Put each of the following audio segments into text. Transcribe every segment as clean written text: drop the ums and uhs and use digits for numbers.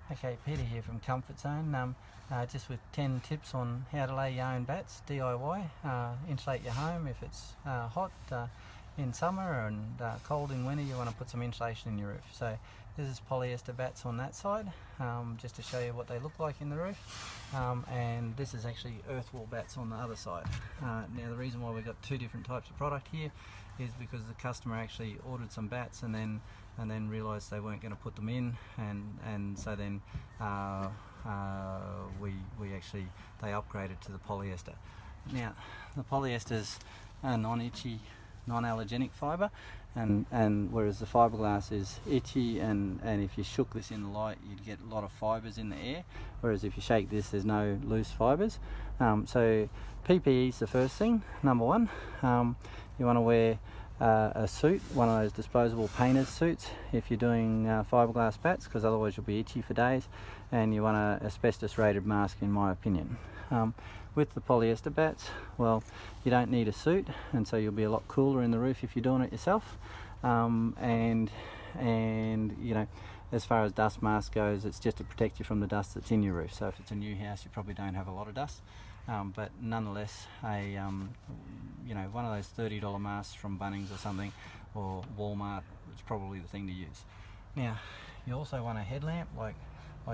Okay, Peter here from Comfort Zone, just with 10 tips on how to lay your own bats, DIY, insulate your home if it's hot in summer and cold in winter. You want to put some insulation in your roof. So this is polyester bats on that side, just to show you what they look like in the roof, and this is actually earth wall bats on the other side. Now the reason why we've got two different types of product here is because the customer actually ordered some bats and then realised they weren't going to put them in, and so then they upgraded to the polyester. Now the polyesters are non-itchy, non-allergenic fibre, and whereas the fiberglass is itchy, and if you shook this in the light you'd get a lot of fibres in the air, whereas if you shake this there's no loose fibres. So PPE is the first thing, number one. You want to wear a suit, one of those disposable painter's suits if you're doing fiberglass bats, because otherwise you'll be itchy for days, and you want an asbestos rated mask in my opinion. With the polyester bats, well, you don't need a suit, and so you'll be a lot cooler in the roof if you're doing it yourself. And you know, as far as dust mask goes, it's just to protect you from the dust that's in your roof. So if it's a new house you probably don't have a lot of dust, but nonetheless you know, one of those $30 masks from Bunnings or something, or Walmart, is probably the thing to use. Now you also want a headlamp, like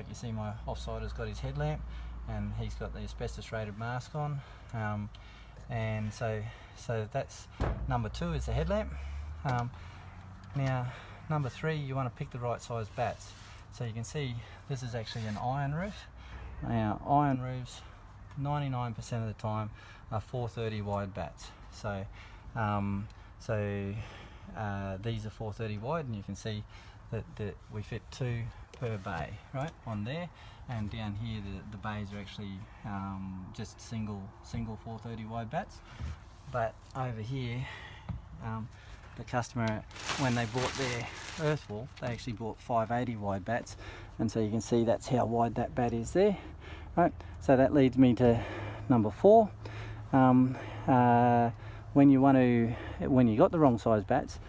you see my offsider's got his headlamp and he's got the asbestos rated mask on, and so that's number two, is the headlamp. Now number three, you want to pick the right size bats. So you can see this is actually an iron roof. Now iron roofs 99% of the time are 430 wide bats. So these are 430 wide, and you can see that we fit two per bay, right, on there, and down here the bays are actually just single 430 wide bats. But over here, the customer, when they bought their earth wall, they actually bought 580 wide bats, and so you can see that's how wide that bat is there, right? So that leads me to number four. When you got the wrong size bats,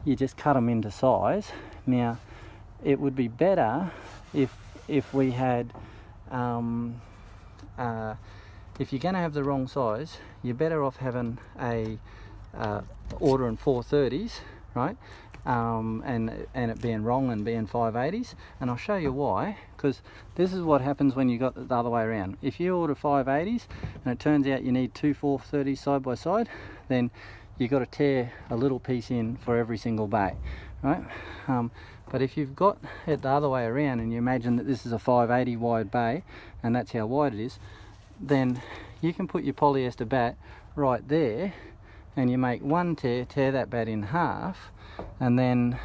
you just cut them into size. Now it would be better if we had if you're going to have the wrong size, you're better off having a ordering 430s, right, and it being wrong and being 580s, and I'll show you why. Because this is what happens when you got the other way around. If you order 580s and it turns out you need two 430s side by side, then you've got to tear a little piece in for every single bay, right? But if you've got it the other way around and you imagine that this is a 580 wide bay and that's how wide it is, then you can put your polyester bat right there and you make one tear that bat in half, and then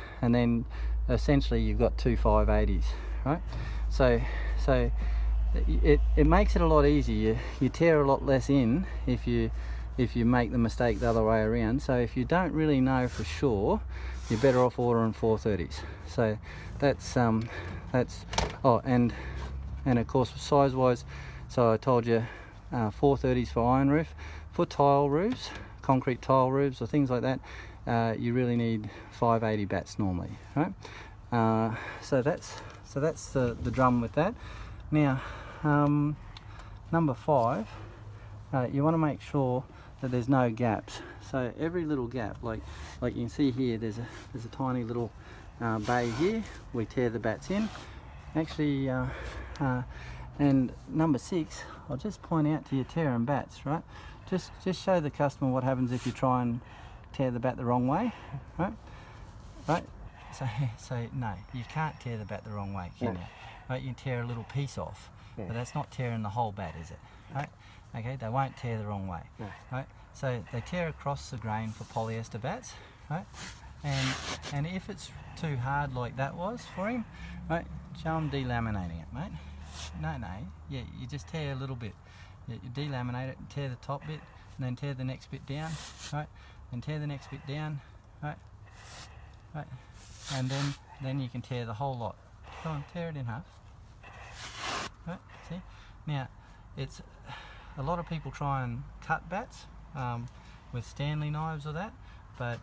essentially you've got two 580s, right? So it makes it a lot easier. You tear a lot less in if you make the mistake the other way around. So if you don't really know for sure, you're better off ordering 430s. So that's oh, and of course size wise, so I told you 430s for iron roof. For tile roofs, concrete tile roofs or things like that, you really need 580 bats normally, right? So that's the drum with that. Now number five, you want to make sure that there's no gaps. So every little gap, like you can see here, there's a tiny little bay here. We tear the bats in. Actually, and number six, I'll just point out to you, tearing bats, right? Just show the customer what happens if you try and tear the bat the wrong way, right? Right. So no, you can't tear the bat the wrong way, can you? Right? You can tear a little piece off, but that's not tearing the whole bat, is it? Right? Okay, they won't tear the wrong way, right? So they tear across the grain for polyester bats, right? And if it's too hard like that was for him, right, show him delaminating it, mate. No, yeah, you just tear a little bit. You delaminate it and tear the top bit, and then tear the next bit down, right? And tear the next bit down, right? Right, and then you can tear the whole lot. Go on, tear it in half. Right, see? Now, it's a lot of people try and cut bats with Stanley knives or that, but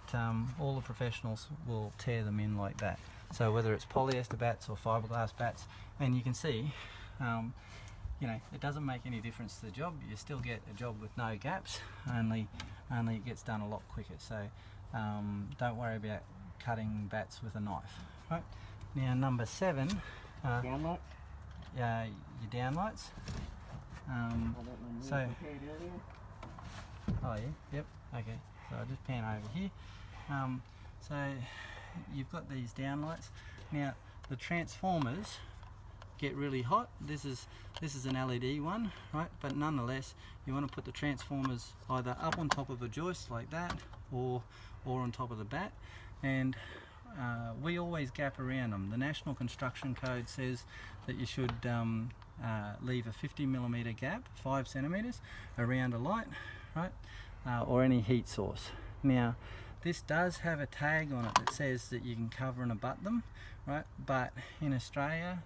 all the professionals will tear them in like that. So whether it's polyester batts or fiberglass batts, and you can see, you know, it doesn't make any difference to the job. You still get a job with no gaps, only it gets done a lot quicker. So don't worry about cutting batts with a knife. Right, now number 7, Downlights? your downlights. So, oh yeah, yep, okay. So I'll just pan over here. So you've got these downlights. Now the transformers get really hot. This is an LED one, right? But nonetheless, you want to put the transformers either up on top of a joist like that, or on top of the bat. And we always gap around them. The National Construction Code says that you should leave a 50mm gap, 5 centimeters, around a light, right? Or any heat source. Now, this does have a tag on it that says that you can cover and abut them, right? But in Australia,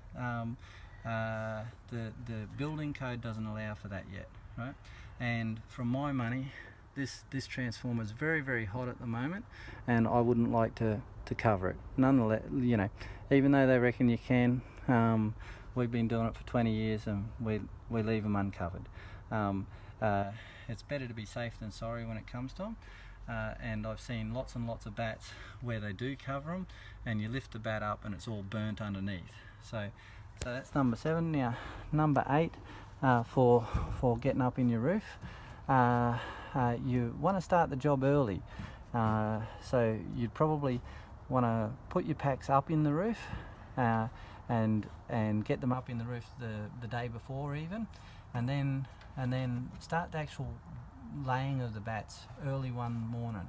the building code doesn't allow for that yet, right? And from my money, this transformer is very, very hot at the moment, and I wouldn't like to cover it. Nonetheless, you know, even though they reckon you can, we've been doing it for 20 years and we leave them uncovered. It's better to be safe than sorry when it comes to them. And I've seen lots and lots of bats where they do cover them, and you lift the bat up and it's all burnt underneath. So that's number 7. Now number 8, for getting up in your roof, you want to start the job early. So you'd probably want to put your packs up in the roof, and get them up in the roof the day before even, and then start the actual laying of the bats early one morning.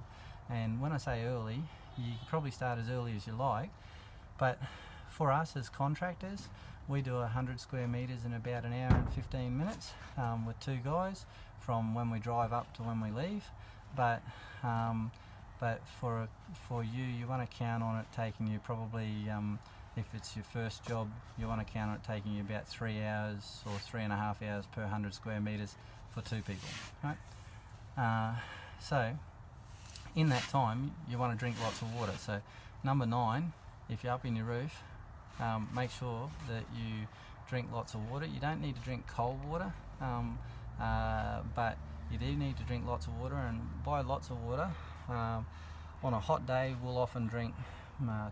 And when I say early, you can probably start as early as you like, but for us as contractors, we do 100 square meters in about an hour and 15 minutes with 2 guys from when we drive up to when we leave. But for you want to count on it taking you probably, if it's your first job, you want to count on it taking you about 3 hours or 3.5 hours per 100 square meters for 2 people, right? So in that time you want to drink lots of water. So number 9, if you're up in your roof, make sure that you drink lots of water. You don't need to drink cold water, but you do need to drink lots of water. And by lots of water, on a hot day we'll often drink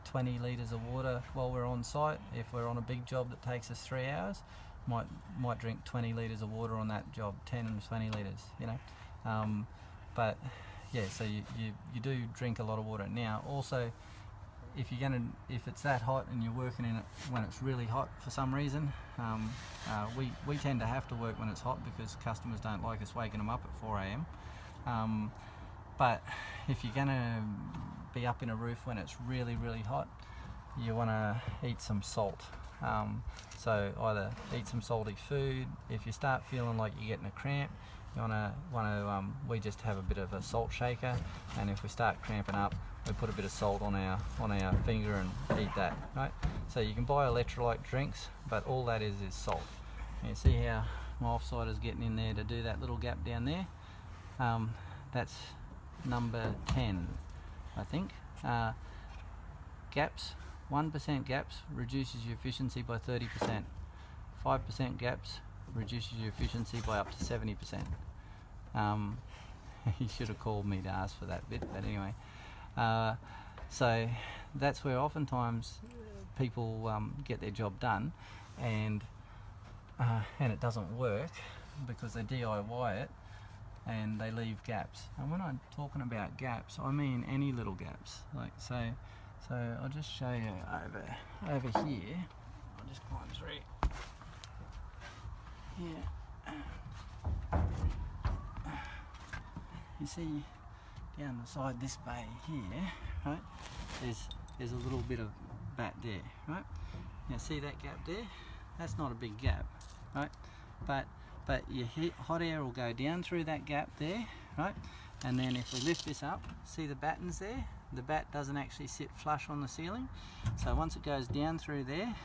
20 litres of water while we're on site. If we're on a big job that takes us 3 hours, might drink 20 litres of water on that job, 10 and 20 litres, you know. But yeah, so you do drink a lot of water. Now also, if it's that hot and you're working in it when it's really hot for some reason, we tend to have to work when it's hot because customers don't like us waking them up at 4 a.m. But if you're gonna be up in a roof when it's really, really hot, you want to eat some salt. So either eat some salty food. If you start feeling like you're getting a cramp, you we just have a bit of a salt shaker, and if we start cramping up, we put a bit of salt on our finger and eat that, right? So you can buy electrolyte drinks, but all that is salt. And you see how my offside is getting in there to do that little gap down there. That's number 10, I think. Gaps, 1% gaps reduces your efficiency by 30%. 5% gaps reduces your efficiency by up to 70%. You should have called me to ask for that bit, but anyway. So that's where oftentimes people get their job done, and it doesn't work because they DIY it and they leave gaps. And when I'm talking about gaps, I mean any little gaps. Like so I'll just show you over here. I'll just climb through. Yeah. You see down the side this bay here, right? There's a little bit of bat there, right? Now see that gap there? That's not a big gap, right? But your hot air will go down through that gap there, right? And then if we lift this up, see the battens there? The bat doesn't actually sit flush on the ceiling. So once it goes down through there,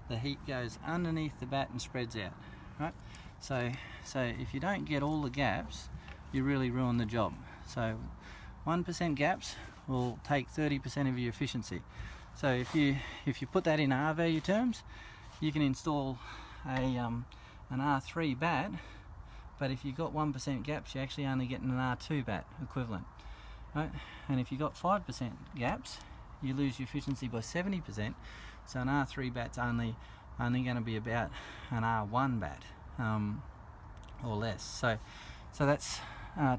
the heat goes underneath the bat and spreads out, right? So if you don't get all the gaps, you really ruin the job. So 1% gaps will take 30% of your efficiency. So if you put that in R value terms, you can install an R3 bat, but if you've got 1% gaps, you're actually only getting an R2 bat equivalent, right? And if you've got 5% gaps, you lose your efficiency by 70%. So an R3 bat's only going to be about an R1 bat or less. So that's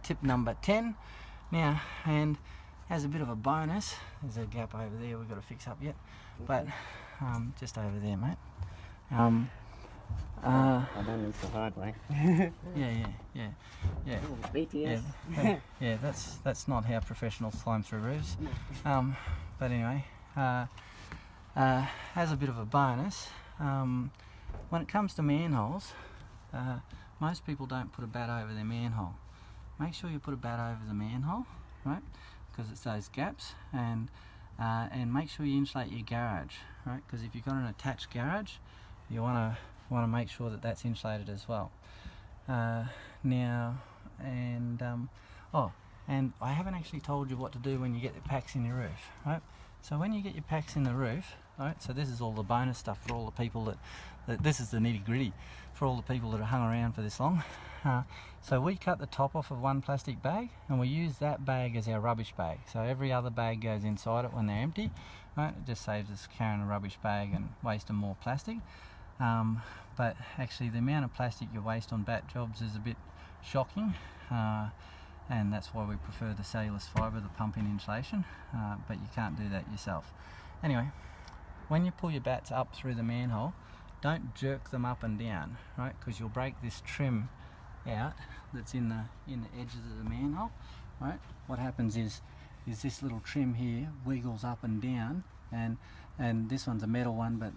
tip number 10. Now, and as a bit of a bonus, there's a gap over there we've got to fix up yet, but just over there, mate. I done this the hard way. yeah. Oh, BTS. Yeah, that's not how professionals climb through roofs. But anyway, as a bit of a bonus, when it comes to manholes, most people don't put a bat over their manhole. Make sure you put a bat over the manhole, right? Because it's those gaps, and make sure you insulate your garage, right? Because if you've got an attached garage, you want to make sure that that's insulated as well. Now, and I haven't actually told you what to do when you get the packs in your roof, right? So when you get your packs in the roof, right? So this is all the bonus stuff for all the people that this is the nitty gritty for all the people that have hung around for this long. So we cut the top off of one plastic bag, and we use that bag as our rubbish bag. So every other bag goes inside it when they're empty, right? It just saves us carrying a rubbish bag and wasting more plastic. But actually the amount of plastic you waste on bat jobs is a bit shocking, and that's why we prefer the cellulose fibre, the pump-in insulation, but you can't do that yourself. Anyway, when you pull your bats up through the manhole, don't jerk them up and down, right? Because you'll break this trim out that's in the edges of the manhole, right? What happens is this little trim here wiggles up and down, and this one's a metal one, but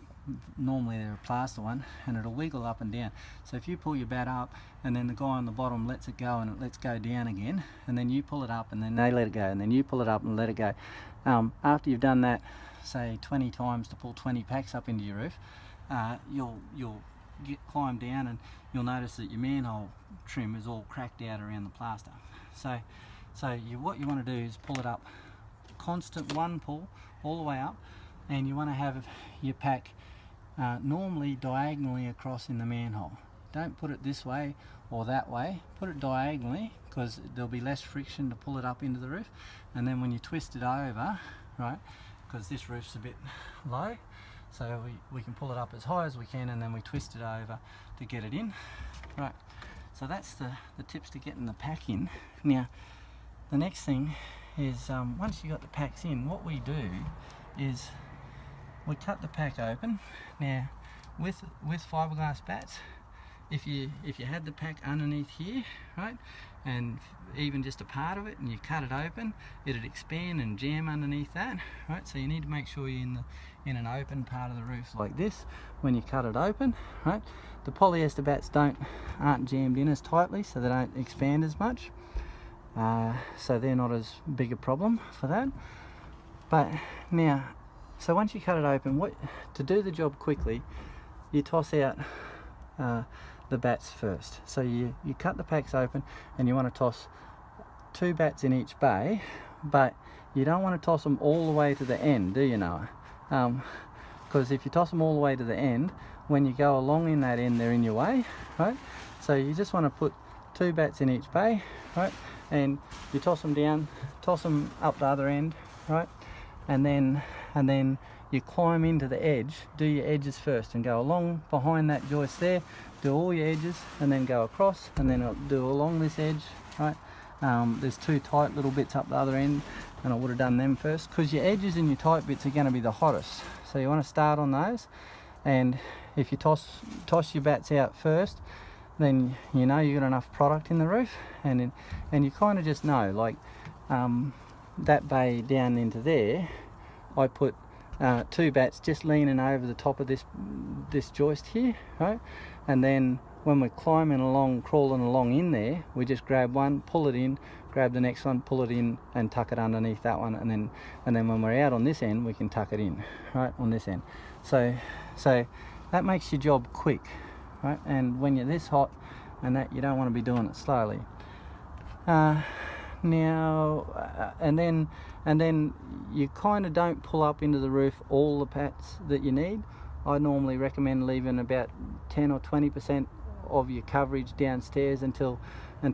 normally they're a plaster one, and it'll wiggle up and down. So if you pull your bat up and then the guy on the bottom lets it go and it lets go down again, and then you pull it up and then they let it go, and then you pull it up and let it go. After you've done that, say 20 times to pull 20 packs up into your roof, you'll climb down and you'll notice that your manhole trim is all cracked out around the plaster. So what you want to do is pull it up, constant one pull all the way up, and you want to have your pack normally diagonally across in the manhole. Don't put it this way or that way, put it diagonally, because there'll be less friction to pull it up into the roof. And then when you twist it over, right, because this roof's a bit low, so we can pull it up as high as we can, and then we twist it over to get it in, right. So that's the tips to getting the pack in. Now the next thing is, once you got the packs in, what we do is we cut the pack open. Now with fiberglass bats, if you had the pack underneath here, right, and even just a part of it, and you cut it open, it'd expand and jam underneath that, right? So you need to make sure you're in an open part of the roof like this when you cut it open, right? The polyester bats aren't jammed in as tightly, so they don't expand as much, so they're not as big a problem for that. But now, so once you cut it open, to do the job quickly, you toss out the bats first. So you cut the packs open, and you want to toss 2 bats in each bay, but you don't want to toss them all the way to the end, do you, Noah? Because if you toss them all the way to the end, when you go along in that end, they're in your way, right? So you just want to put 2 bats in each bay, right? And you toss them down, toss them up the other end, right? And then you climb into the edge, do your edges first, and go along behind that joist there, do all your edges, and then go across, and then do along this edge, right? There's 2 tight little bits up the other end, and I would have done them first, because your edges and your tight bits are going to be the hottest. So you want to start on those, and if you toss your bats out first, then you know you've got enough product in the roof, and you kind of just know, like that bay down into there, I put 2 bats just leaning over the top of this joist here, right? And then when we're crawling along in there, we just grab one, pull it in, grab the next one, pull it in, and tuck it underneath that one, and then when we're out on this end, we can tuck it in, right, on this end. So that makes your job quick, right? And when you're this hot and that, you don't want to be doing it slowly. Now Now, and then you kind of don't pull up into the roof all the pats that you need. I normally recommend leaving about 10 or 20% of your coverage downstairs until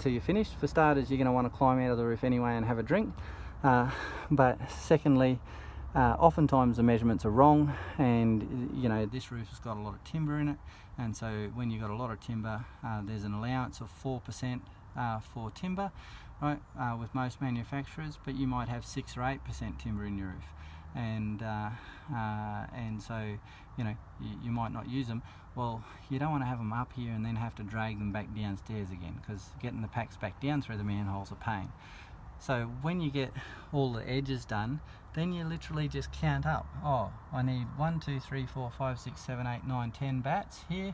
you're finished. For starters, you're going to want to climb out of the roof anyway and have a drink. But secondly, oftentimes the measurements are wrong, and you know, this roof has got a lot of timber in it, and so when you've got a lot of timber, there's an allowance of 4% for timber, right, with most manufacturers, but you might have 6 or 8% timber in your roof, and so you know, you might not use them. Well, you don't want to have them up here and then have to drag them back downstairs again, because getting the packs back down through the manhole's a pain. So when you get all the edges done, then you literally just count up. Oh, I need 1, 2, 3, 4, 5, 6, 7, 8, 9, 10 bats here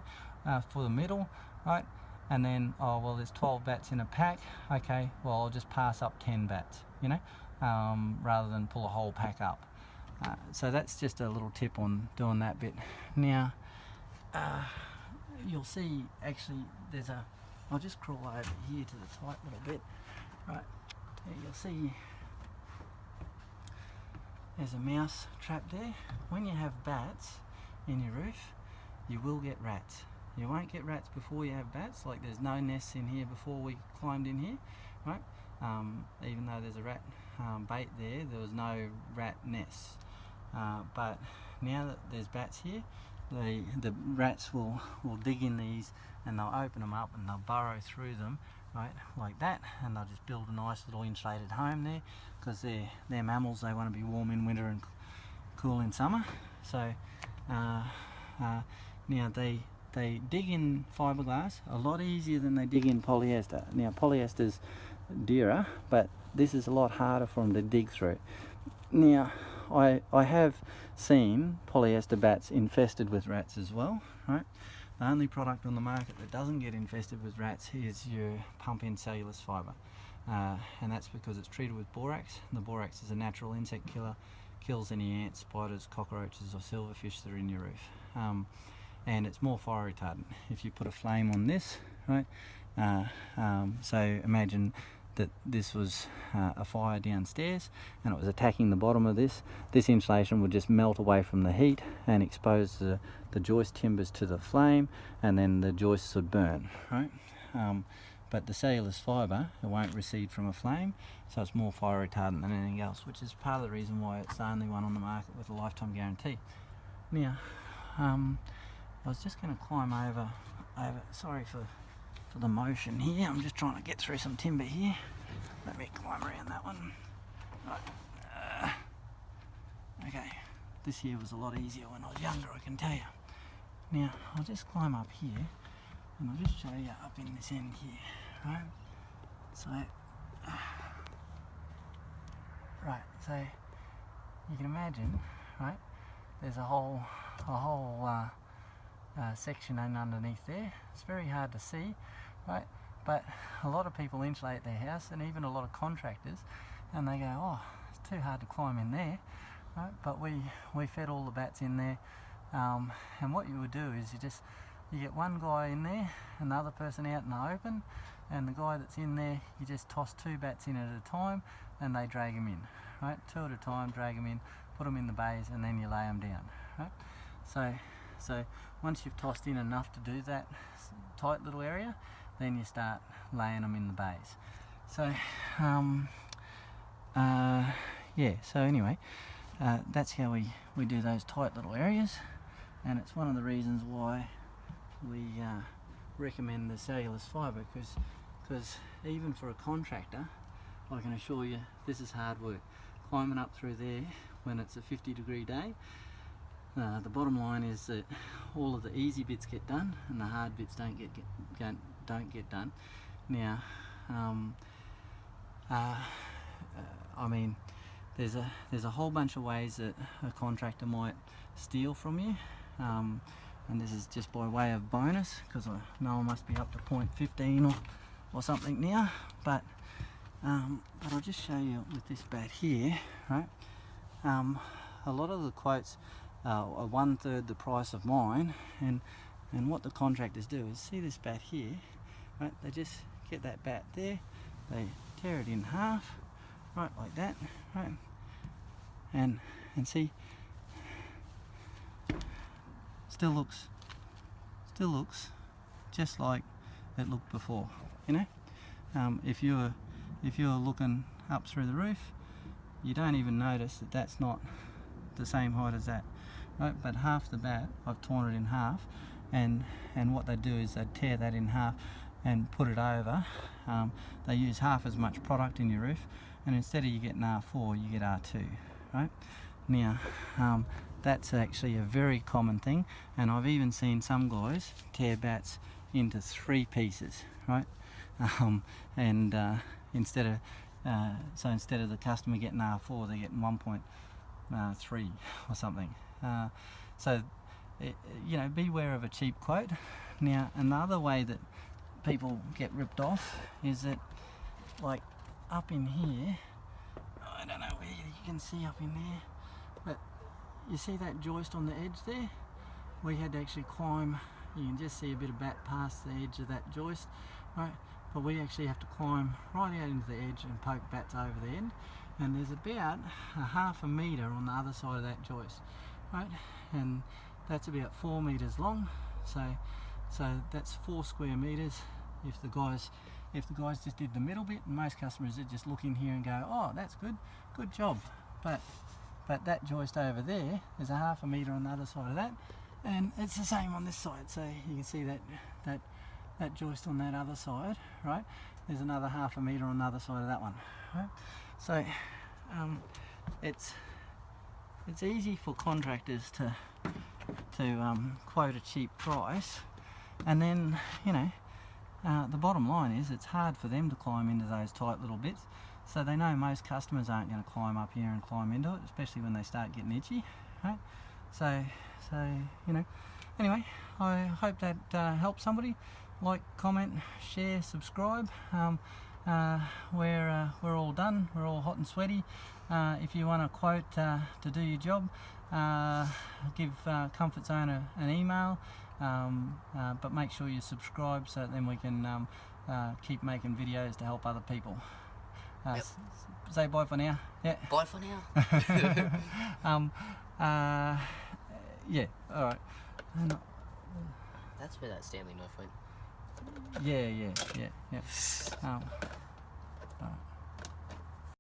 for the middle, right? And then, oh, well, there's 12 bats in a pack. Okay, well, I'll just pass up 10 bats, you know, rather than pull a whole pack up. So that's just a little tip on doing that bit. Now, you'll see, actually, I'll just crawl over here to the tight little bit, right? You'll see there's a mouse trap there. When you have bats in your roof, you will get rats. You won't get rats before you have bats. Like, there's no nests in here before we climbed in here, right? Even though there's a rat bait there was no rat nests. But now that there's bats here, the rats will dig in these, and they'll open them up and they'll burrow through them, right, like that, and they'll just build a nice little insulated home there, because they're mammals. They want to be warm in winter and cool in summer. So now they dig in fiberglass a lot easier than they dig in polyester. Now, polyester's dearer, but this is a lot harder for them to dig through. Now, I have seen polyester bats infested with rats as well, right? The only product on the market that doesn't get infested with rats is your pump-in cellulose fibre, and that's because it's treated with borax. And the borax is a natural insect killer, kills any ants, spiders, cockroaches or silverfish that are in your roof, and it's more fire retardant. If you put a flame on this, right, so imagine that this was a fire downstairs and it was attacking the bottom of this insulation would just melt away from the heat and expose the joist timbers to the flame, and then the joists would burn, right? But the cellulose fibre, it won't recede from a flame, so it's more fire retardant than anything else, which is part of the reason why it's the only one on the market with a lifetime guarantee. Now, I was just going to climb over, sorry for the motion here, I'm just trying to get through some timber here. Let me climb around that one. Right. Okay, this here was a lot easier when I was younger, I can tell you. Now, I'll just climb up here, and I'll just show you up in this end here, right? So, you can imagine, right, there's a whole section underneath there. It's very hard to see, right? But a lot of people insulate their house, and even a lot of contractors, and they go, oh, it's too hard to climb in there, right? But we fed all the bats in there, and what you would do is you get one guy in there and the other person out in the open, and the guy that's in there, you just toss 2 bats in at a time and they drag them in, right? 2 at a time, drag them in, put them in the bays, and then you lay them down, right? So once you've tossed in enough to do that tight little area, then you start laying them in the bays. So yeah, so anyway, that's how we do those tight little areas, and it's one of the reasons why we recommend the cellulose fibre, because even for a contractor, I can assure you this is hard work. Climbing up through there when it's a 50-degree day, the bottom line is that all of the easy bits get done and the hard bits don't get done. Now, I mean, there's a whole bunch of ways that a contractor might steal from you, and this is just by way of bonus, because I know I must be up to 0.15 or something now, but I'll just show you with this bat here, right? A lot of the quotes are 1/3 the price of mine, and what the contractors do is, see this bat here, right? They just get that bat there, they tear it in half, right, like that, right, and see, still looks just like it looked before, you know. If you're looking up through the roof, you don't even notice that that's not the same height as that, right? But half the bat I've torn it in half, and what they do is they tear that in half and put it over. They use half as much product in your roof, and instead of you getting R4, you get R2, right? Now that's actually a very common thing, and I've even seen some guys tear bats into 3 pieces, right? Instead of the customer getting R4, they're getting 1.3 or something. So you know, beware of a cheap quote. Now, another way that people get ripped off is that, like up in here, I don't know where you can see up in there, but you see that joist on the edge there? We had to actually climb. You can just see a bit of bat past the edge of that joist, right? But we actually have to climb right out into the edge and poke bats over the end, and there's about a half a metre on the other side of that joist, right? And that's about 4 metres long, so that's 4 square metres. If the guys just did the middle bit, and most customers would just look in here and go, oh, that's good job. But that joist over there, there's a half a metre on the other side of that, and it's the same on this side. So you can see that joist on that other side, right? There's another half a metre on the other side of that one, right? So it's easy for contractors to quote a cheap price, and then, you know, the bottom line is it's hard for them to climb into those tight little bits, so they know most customers aren't going to climb up here and climb into it, especially when they start getting itchy, right? So you know, anyway, I hope that helps somebody. Like, comment, share, subscribe. We're all done, we're all hot and sweaty. If you want a quote to do your job, give Comfort Zone an email, but make sure you subscribe so that then we can keep making videos to help other people. Yep. Say bye for now. Yeah. Bye for now. Yeah, alright. That's where that Stanley knife went. Yeah. Alright.